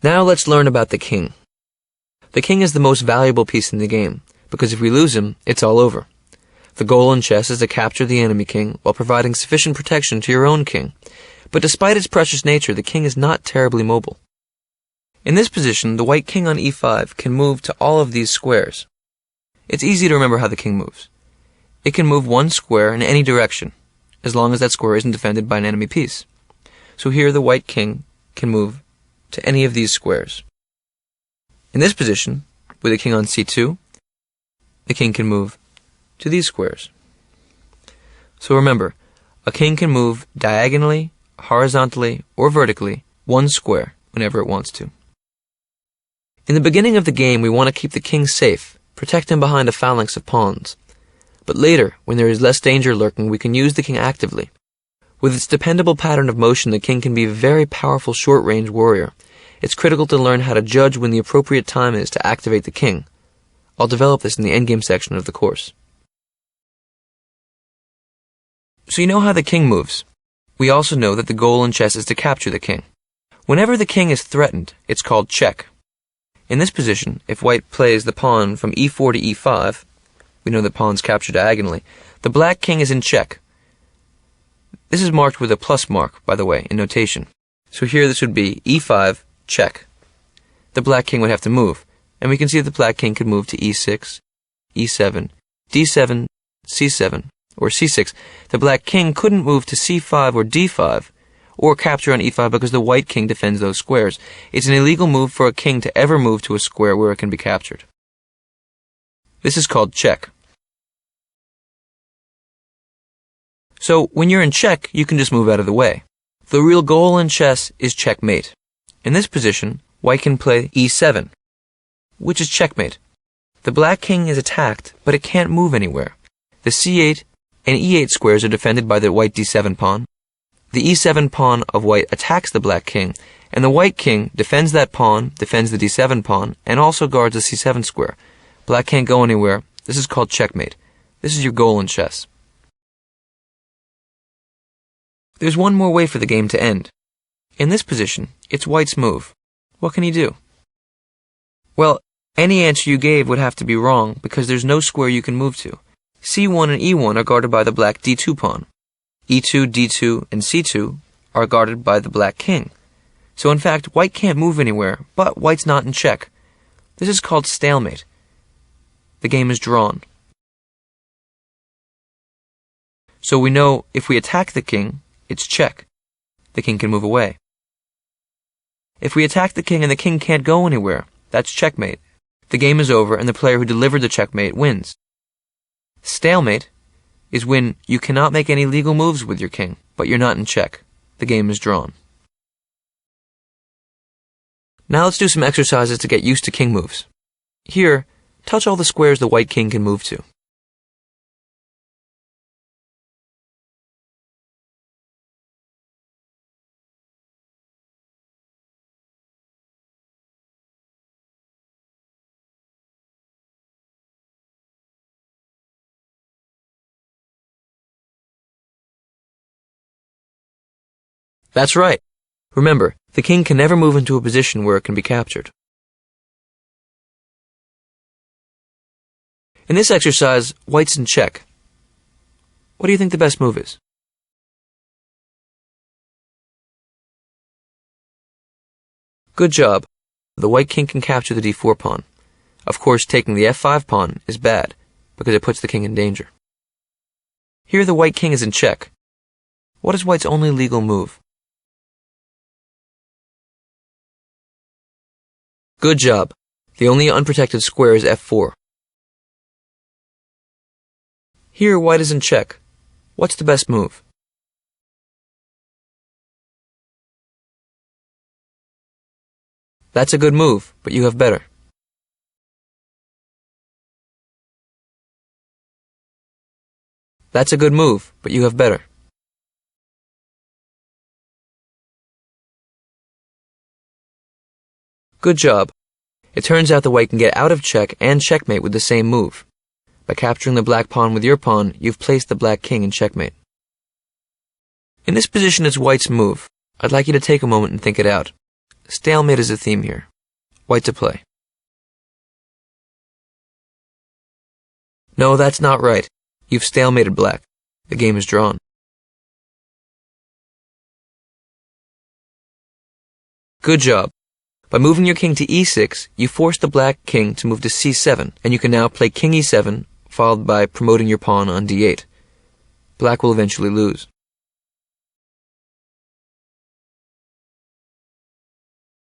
Now let's learn about the king. The king is the most valuable piece in the game, because if we lose him, it's all over. The goal in chess is to capture the enemy king while providing sufficient protection to your own king. But despite its precious nature, the king is not terribly mobile. In this position, the white king on e5 can move to all of these squares. It's easy to remember how the king moves. It can move one square in any direction, as long as that square isn't defended by an enemy piece. So here the white king can move to any of these squares. In this position, with the king on c2, the king can move to these squares. So remember, a king can move diagonally, horizontally, or vertically one square whenever it wants to. In the beginning of the game, we want to keep the king safe, protect him behind a phalanx of pawns. But later, when there is less danger lurking, we can use the king actively. With its dependable pattern of motion, the king can be a very powerful short-range warrior. It's critical to learn how to judge when the appropriate time is to activate the king. I'll develop this in the endgame section of the course. So you know how the king moves. We also know that the goal in chess is to capture the king. Whenever the king is threatened, it's called check. In this position, if white plays the pawn from e4 to e5, we know that pawns capture diagonally, the black king is in check. This is marked with a plus mark, by the way, in notation. So here this would be e5, check. The black king would have to move, and we can see that the black king could move to e6, e7, d7, c7, or c6. The black king couldn't move to c5 or d5, or capture on e5 because the white king defends those squares. It's an illegal move for a king to ever move to a square where it can be captured. This is called check. So when you're in check, you can just move out of the way. The real goal in chess is checkmate. In this position, white can play e7, which is checkmate. The black king is attacked, but it can't move anywhere. The c8 and e8 squares are defended by the white d7 pawn. The e7 pawn of white attacks the black king, and the white king defends that pawn, defends the d7 pawn, and also guards the c7 square. Black can't go anywhere. This is called checkmate. This is your goal in chess. There's one more way for the game to end. In this position, it's white's move. What can he do? Well, any answer you gave would have to be wrong because there's no square you can move to. c1 and e1 are guarded by the black d2 pawn. e2, d2, and c2 are guarded by the black king. So in fact, white can't move anywhere, but white's not in check. This is called stalemate. The game is drawn. So we know if we attack the king, it's check. The king can move away. If we attack the king and the king can't go anywhere, that's checkmate. The game is over and the player who delivered the checkmate wins. Stalemate is when you cannot make any legal moves with your king, but you're not in check. The game is drawn. Now let's do some exercises to get used to king moves. Here, touch all the squares the white king can move to. That's right. Remember, the king can never move into a position where it can be captured. In this exercise, white's in check. What do you think the best move is? Good job. The white king can capture the d4 pawn. Of course, taking the f5 pawn is bad, because it puts the king in danger. Here the white king is in check. What is white's only legal move? Good job. The only unprotected square is f4. Here white is in check. What's the best move? That's a good move, but you have better. That's a good move, but you have better. Good job. It turns out the white can get out of check and checkmate with the same move. By capturing the black pawn with your pawn, you've placed the black king in checkmate. In this position, it's white's move. I'd like you to take a moment and think it out. Stalemate is a theme here. White to play. No, that's not right. You've stalemated black. The game is drawn. Good job. By moving your king to e6, you force the black king to move to c7, and you can now play king e7, followed by promoting your pawn on d8. Black will eventually lose.